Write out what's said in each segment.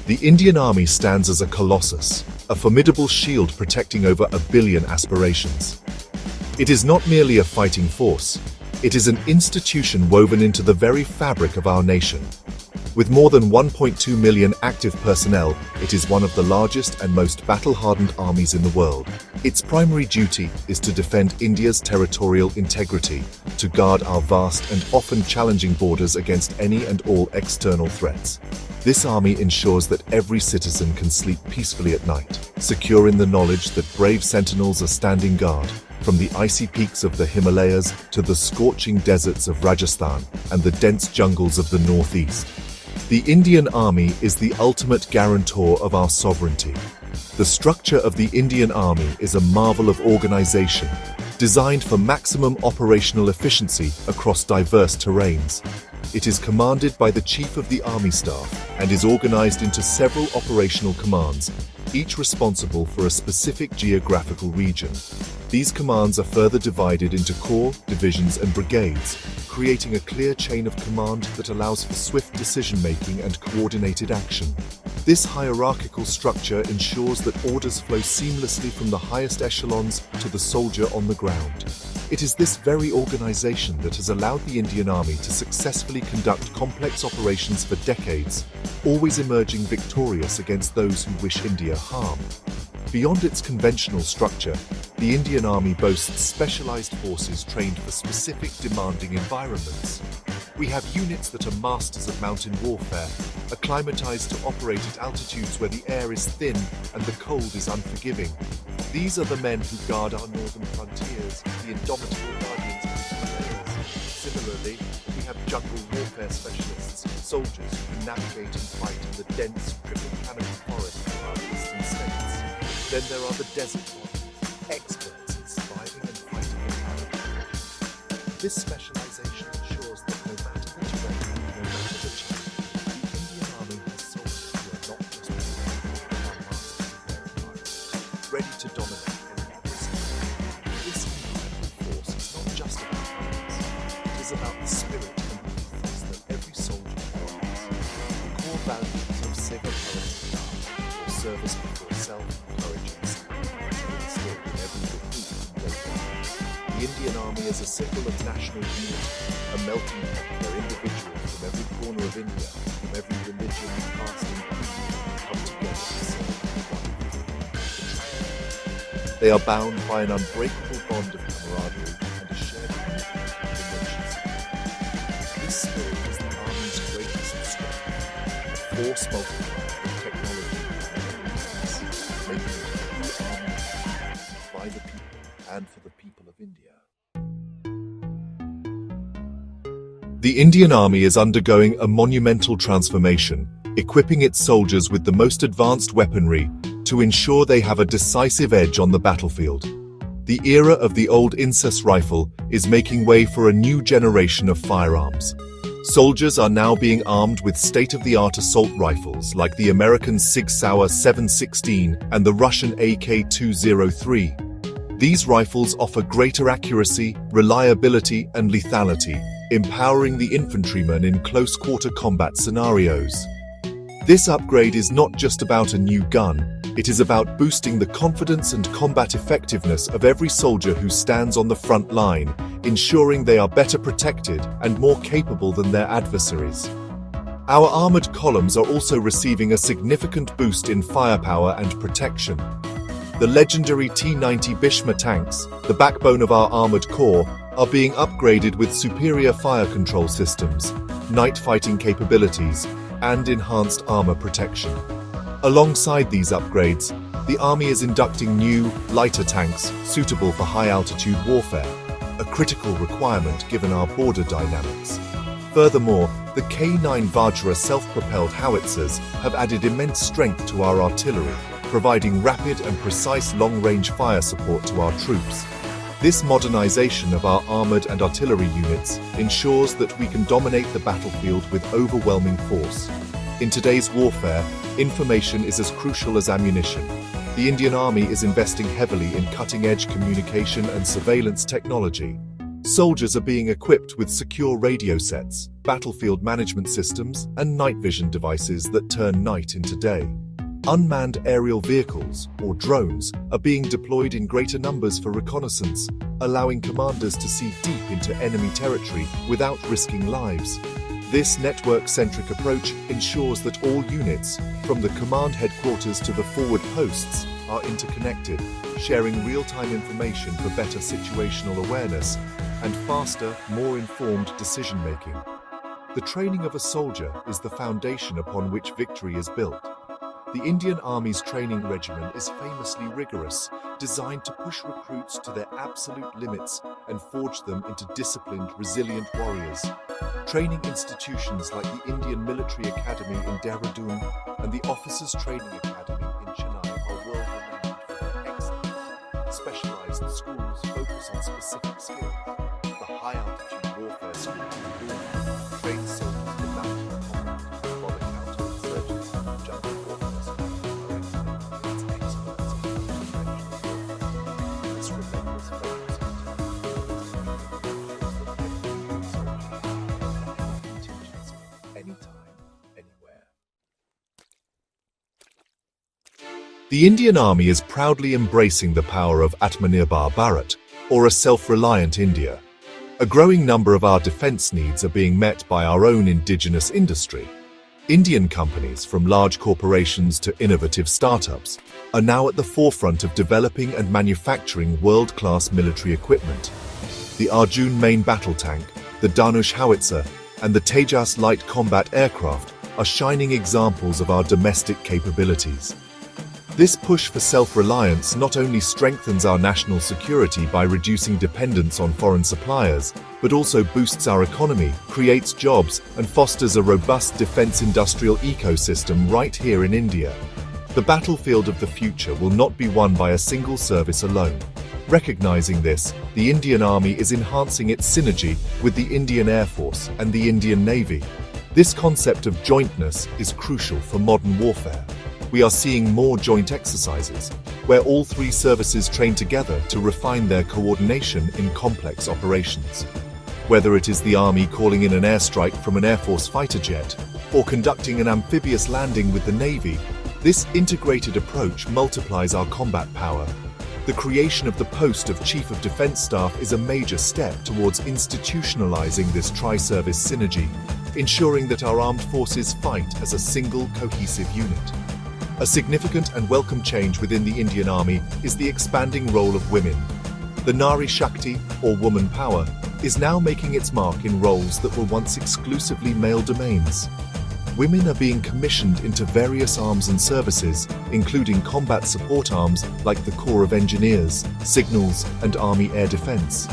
The Indian Army stands as a colossus, a formidable shield protecting over 1 billion aspirations. It is not merely a fighting force, it is an institution woven into the very fabric of our nation. With more than 1.2 million active personnel, it is one of the largest and most battle-hardened armies in the world. Its primary duty is to defend India's territorial integrity, to guard our vast and often challenging borders against any and all external threats. This army ensures that every citizen can sleep peacefully at night, secure in the knowledge that brave sentinels are standing guard, from the icy peaks of the Himalayas to the scorching deserts of Rajasthan and the dense jungles of the northeast. The Indian Army is the ultimate guarantor of our sovereignty. The structure of the Indian Army is a marvel of organization, designed for maximum operational efficiency across diverse terrains. It is commanded by the Chief of the Army Staff and is organized into several operational commands, each responsible for a specific geographical region. These commands are further divided into corps, divisions, and brigades, creating a clear chain of command that allows for swift decision-making and coordinated action. This hierarchical structure ensures that orders flow seamlessly from the highest echelons to the soldier on the ground. It is this very organization that has allowed the Indian Army to successfully conduct complex operations for decades, always emerging victorious against those who wish India harm. Beyond its conventional structure, the Indian Army boasts specialized forces trained for specific demanding environments. We have units that are masters of mountain warfare, acclimatized to operate at altitudes where the air is thin and the cold is unforgiving. These are the men who guard our northern frontiers, the indomitable guardians of the Himalayas. Similarly, we have jungle warfare specialists, soldiers who can navigate and fight in the dense, triple canopy forest of our eastern states. Then there are the desert warriors, experts in surviving and fighting in paradise. This specialization ensures that no matter the terrain, no matter the challenge, the Indian Army has soldiers who are not just warriors, but are masters of their environment, ready to dominate any adversary. This incredible force is not just about weapons, it is about the spirit and ethos that every soldier embodies. The core values of seva or service before self, courage and sacrifice are instilled in every recruit from day one. The Indian Army is a symbol of national unity, a melting pot where individuals from every corner of India, from every religion, caste and creed, come together to serve one vision. They are bound by an unbreakable bond of camaraderie and a shared commitment to the nation's security. This spirit is the Army's greatest strength, a force multiplier with technology and making it a true army by the people and for the people of India. The Indian Army is undergoing a monumental transformation, equipping its soldiers with the most advanced weaponry to ensure they have a decisive edge on the battlefield. The era of the old F-INSAS rifle is making way for a new generation of firearms. Soldiers are now being armed with state-of-the-art assault rifles like the American Sig Sauer 716 and the Russian AK-203. These rifles offer greater accuracy, reliability, and lethality, empowering the infantryman in close-quarter combat scenarios. This upgrade is not just about a new gun, it is about boosting the confidence and combat effectiveness of every soldier who stands on the front line, ensuring they are better protected and more capable than their adversaries. Our armored columns are also receiving a significant boost in firepower and protection. The legendary T-90 Bhishma tanks, the backbone of our armored corps, are being upgraded with superior fire control systems, night fighting capabilities, and enhanced armor protection. Alongside these upgrades, the Army is inducting new, lighter tanks suitable for high-altitude warfare, a critical requirement given our border dynamics. Furthermore, the K9 Vajra self-propelled howitzers have added immense strength to our artillery, providing rapid and precise long-range fire support to our troops. This modernization of our armored and artillery units ensures that we can dominate the battlefield with overwhelming force. In today's warfare, information is as crucial as ammunition. The Indian Army is investing heavily in cutting-edge communication and surveillance technology, Soldiers are being equipped with secure radio sets, battlefield management systems, and night vision devices that turn night into day. Unmanned aerial vehicles, or drones, are being deployed in greater numbers for reconnaissance, allowing commanders to see deep into enemy territory without risking lives. This network-centric approach ensures that all units, from the command headquarters to the forward posts, are interconnected, sharing real-time information for better situational awareness and faster, more informed decision-making. The training of a soldier is the foundation upon which victory is built. The Indian Army's training regimen is famously rigorous, designed to push recruits to their absolute limits and forge them into disciplined, resilient warriors. Training institutions like the Indian Military Academy in Dehradun and the Officers Training Academy in Chennai are world-renowned for their excellence. Specialized schools focus on specific skills. The high-altitude warfare school in Indore trains soldiers for mountain combat, while the counterinsurgency jungle warfare school in Bahrain trains experts in conventional warfare. This relentless focus on contingency, anytime, anywhere. The Indian Army is proudly embracing the power of Atmanirbhar Bharat, or a self-reliant India. A growing number of our defense needs are being met by our own indigenous industry. Indian companies, from large corporations to innovative startups, are now at the forefront of developing and manufacturing world-class military equipment. The Arjun main battle tank, the Dhanush howitzer, and the Tejas light combat aircraft are shining examples of our domestic capabilities. This push for self-reliance not only strengthens our national security by reducing dependence on foreign suppliers, but also boosts our economy, creates jobs, and fosters a robust defense industrial ecosystem right here in India. The battlefield of the future will not be won by a single service alone. Recognizing this, the Indian Army is enhancing its synergy with the Indian Air Force and the Indian Navy. This concept of jointness is crucial for modern warfare. We are seeing more joint exercises, where all three services train together to refine their coordination in complex operations. Whether it is the Army calling in an airstrike from an Air Force fighter jet, or conducting an amphibious landing with the Navy, this integrated approach multiplies our combat power. The creation of the post of Chief of Defence Staff is a major step towards institutionalizing this tri-service synergy, ensuring that our armed forces fight as a single cohesive unit. A significant and welcome change within the Indian Army is the expanding role of women. The Nari Shakti, or woman power, is now making its mark in roles that were once exclusively male domains. Women are being commissioned into various arms and services, including combat support arms like the Corps of Engineers, Signals, and Army Air Defence.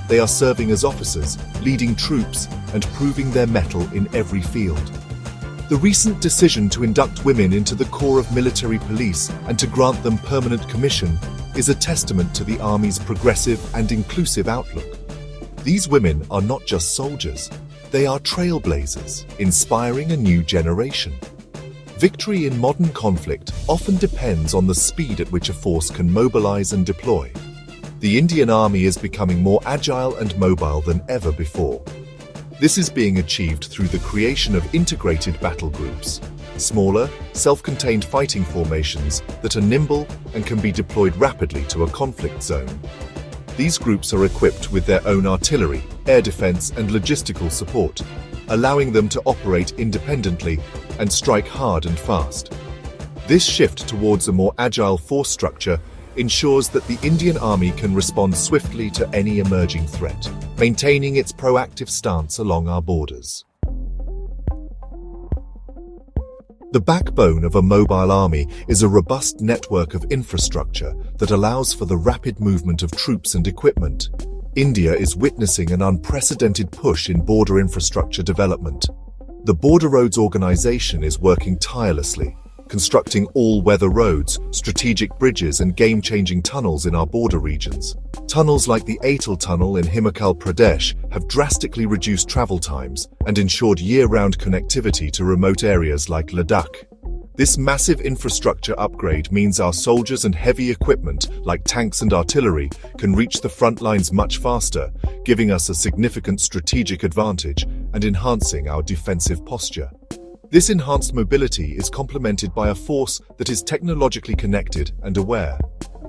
They are serving as officers, leading troops, and proving their mettle in every field. The recent decision to induct women into the Corps of Military Police and to grant them permanent commission is a testament to the Army's progressive and inclusive outlook. These women are not just soldiers, they are trailblazers, inspiring a new generation. Victory in modern conflict often depends on the speed at which a force can mobilize and deploy. The Indian Army is becoming more agile and mobile than ever before. This is being achieved through the creation of integrated battle groups, smaller, self-contained fighting formations that are nimble and can be deployed rapidly to a conflict zone. These groups are equipped with their own artillery, air defense, and logistical support, allowing them to operate independently and strike hard and fast. This shift towards a more agile force structure ensures that the Indian Army can respond swiftly to any emerging threat, maintaining its proactive stance along our borders. The backbone of a mobile army is a robust network of infrastructure that allows for the rapid movement of troops and equipment. India is witnessing an unprecedented push in border infrastructure development. The Border Roads Organization is working tirelessly, constructing all-weather roads, strategic bridges, and game-changing tunnels in our border regions. Tunnels like the Atal Tunnel in Himachal Pradesh have drastically reduced travel times and ensured year-round connectivity to remote areas like Ladakh. This massive infrastructure upgrade means our soldiers and heavy equipment, like tanks and artillery, can reach the front lines much faster, giving us a significant strategic advantage and enhancing our defensive posture. This enhanced mobility is complemented by a force that is technologically connected and aware.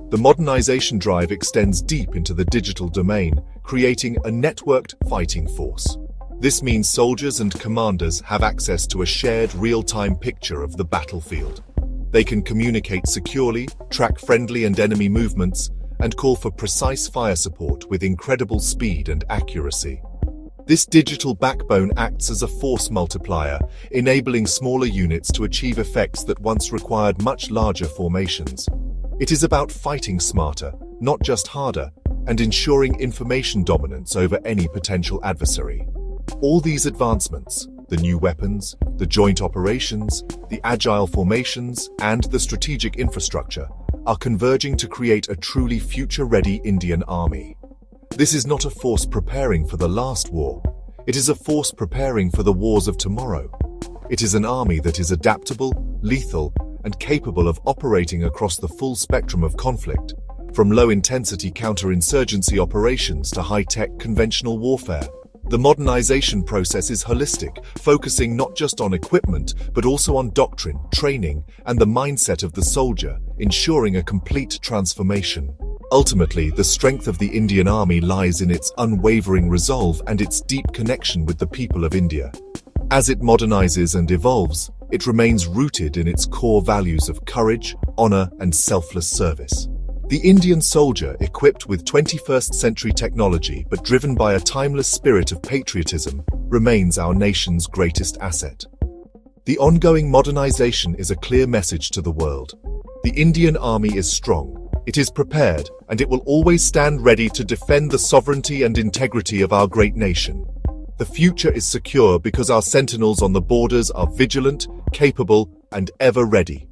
The modernization drive extends deep into the digital domain, creating a networked fighting force. This means soldiers and commanders have access to a shared real-time picture of the battlefield. They can communicate securely, track friendly and enemy movements, and call for precise fire support with incredible speed and accuracy. This digital backbone acts as a force multiplier, enabling smaller units to achieve effects that once required much larger formations. It is about fighting smarter, not just harder, and ensuring information dominance over any potential adversary. All these advancements, the new weapons, the joint operations, the agile formations, and the strategic infrastructure, are converging to create a truly future-ready Indian army. This is not a force preparing for the last war. It is a force preparing for the wars of tomorrow. It is an army that is adaptable, lethal, and capable of operating across the full spectrum of conflict, from low-intensity counterinsurgency operations to high-tech conventional warfare. The modernization process is holistic, focusing not just on equipment, but also on doctrine, training, and the mindset of the soldier, ensuring a complete transformation. Ultimately, the strength of the Indian Army lies in its unwavering resolve and its deep connection with the people of India. As it modernizes and evolves, it remains rooted in its core values of courage, honor, and selfless service. The Indian soldier, equipped with 21st century technology but driven by a timeless spirit of patriotism, remains our nation's greatest asset. The ongoing modernization is a clear message to the world. The Indian Army is strong, it is prepared, and it will always stand ready to defend the sovereignty and integrity of our great nation. The future is secure because our sentinels on the borders are vigilant, capable, and ever ready.